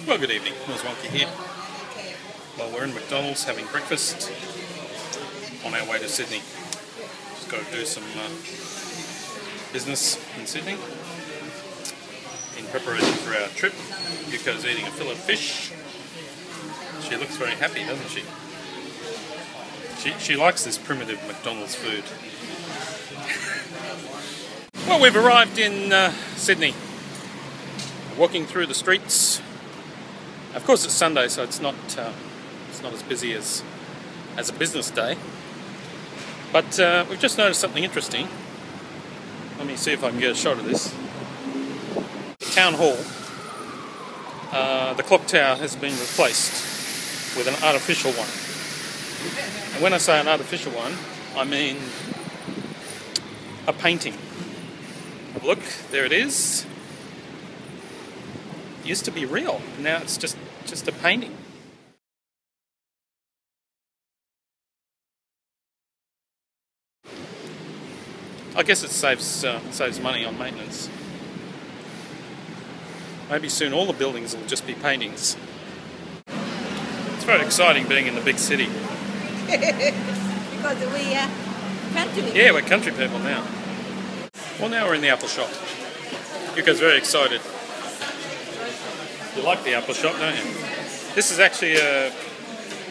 Well, good evening. It Wonky here. Well, we're in McDonald's having breakfast on our way to Sydney. Just got to do some business in Sydney in preparation for our trip. Yuko's eating a fillet of fish. She looks very happy, doesn't she? She likes this primitive McDonald's food. Well, we've arrived in Sydney. Walking through the streets. Of course, it's Sunday, so it's not as busy as a business day. But we've just noticed something interesting. Let me see if I can get a shot of this. The town hall, the clock tower has been replaced with an artificial one. And when I say an artificial one, I mean a painting. Have a look, there it is. It used to be real, now it's just a painting. I guess it saves money on maintenance. Maybe soon all the buildings will just be paintings. It's very exciting being in the big city. Because we are country people. Yeah, we're country people now. Well, now we're in the apple shop. Yuko's very excited. You like the apple shop, don't you? This is actually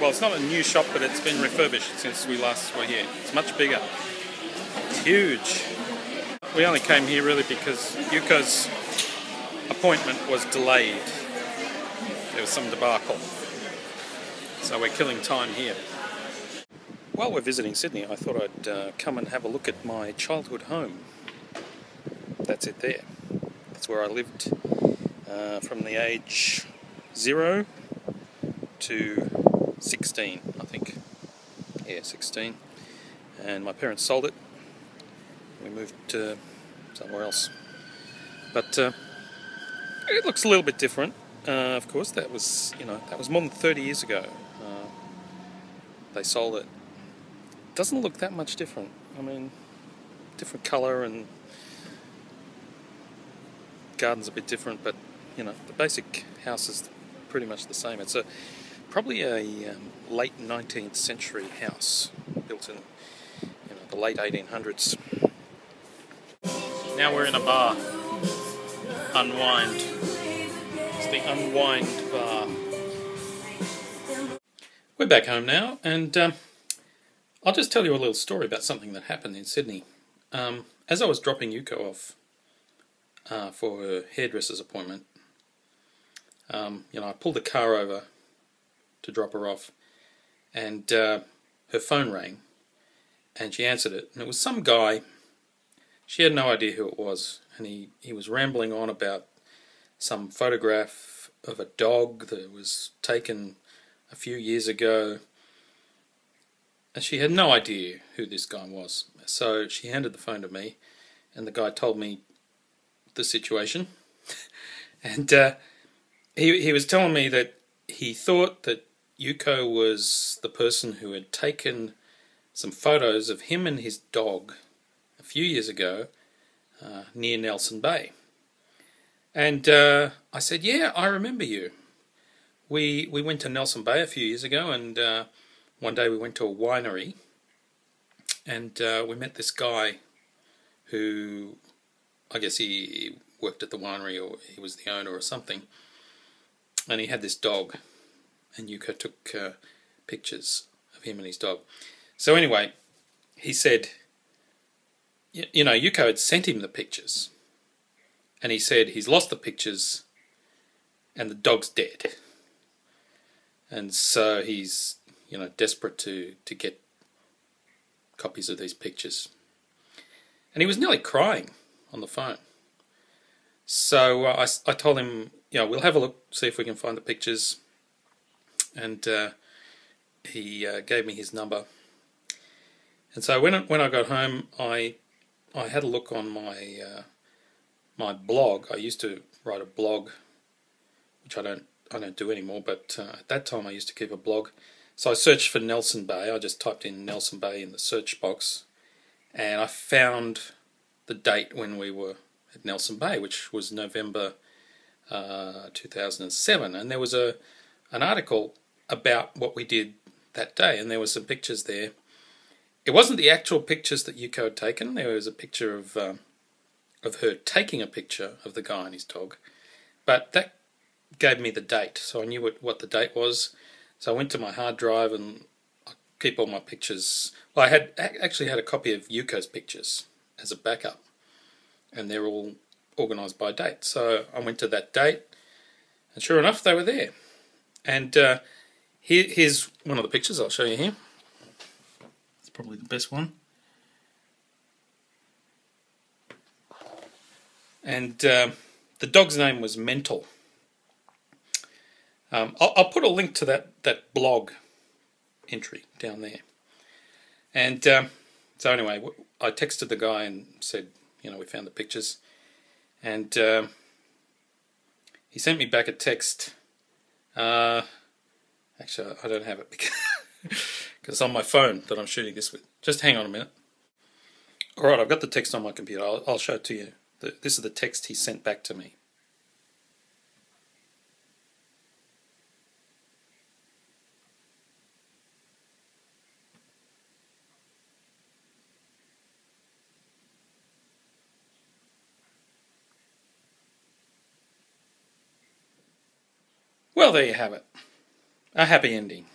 well, it's not a new shop, but it's been refurbished since we last were here. It's much bigger. It's huge. We only came here really because Yuko's appointment was delayed. There was some debacle. So we're killing time here. While we're visiting Sydney, I thought I'd come and have a look at my childhood home. That's it there. That's where I lived from the age 0 to 16, I think. Yeah, 16. And my parents sold it. We moved somewhere else. But it looks a little bit different. Of course, that was more than 30 years ago. They sold it. Doesn't look that much different. I mean, different colour and garden's a bit different, but the basic house is pretty much the same. It's probably a late 19th century house built in the late 1800s. Now we're in a bar. Unwind. It's the Unwind Bar. We're back home now, and I'll just tell you a little story about something that happened in Sydney. As I was dropping Yuko off for her hairdresser's appointment, I pulled the car over to drop her off, and her phone rang, and she answered it, and it was some guy. She had no idea who it was, and he was rambling on about some photograph of a dog that was taken a few years ago, and she had no idea who this guy was. So she handed the phone to me, and the guy told me the situation, and he was telling me that he thought that Yuko was the person who had taken some photos of him and his dog a few years ago near Nelson Bay. And I said, yeah, I remember you. We went to Nelson Bay a few years ago, and one day we went to a winery, and we met this guy who, I guess he worked at the winery, or he was the owner or something, and he had this dog, and Yuko took pictures of him and his dog. So anyway, he said, Yuko had sent him the pictures, and he said he's lost the pictures and the dog's dead. And so he's, desperate to get copies of these pictures. And he was nearly crying on the phone. So I told him, we'll have a look, see if we can find the pictures. And he gave me his number. And so when I got home, I had a look on my blog. I used to write a blog, which I don't do anymore, but at that time I used to keep a blog. So I searched for Nelson Bay. I just typed in Nelson Bay in the search box, and I found the date when we were at Nelson Bay, which was November 2007, and there was an article about what we did that day, and there were some pictures there. It wasn't the actual pictures that Yuko had taken. There was a picture of her taking a picture of the guy and his dog, but that gave me the date, so I knew what the date was. So I went to my hard drive and I keep all my pictures. Well, I had actually had a copy of Yuko's pictures as a backup, and they're all organised by date. So I went to that date, and sure enough, they were there. And here's one of the pictures I'll show you here. It's probably the best one. And the dog's name was Mental. I'll put a link to that blog entry down there. And so anyway, I texted the guy and said, we found the pictures. And he sent me back a text. Actually, I don't have it because it's on my phone that I'm shooting this with. Just hang on a minute. All right, I've got the text on my computer. I'll show it to you. This is the text he sent back to me. Well, there you have it. A happy ending.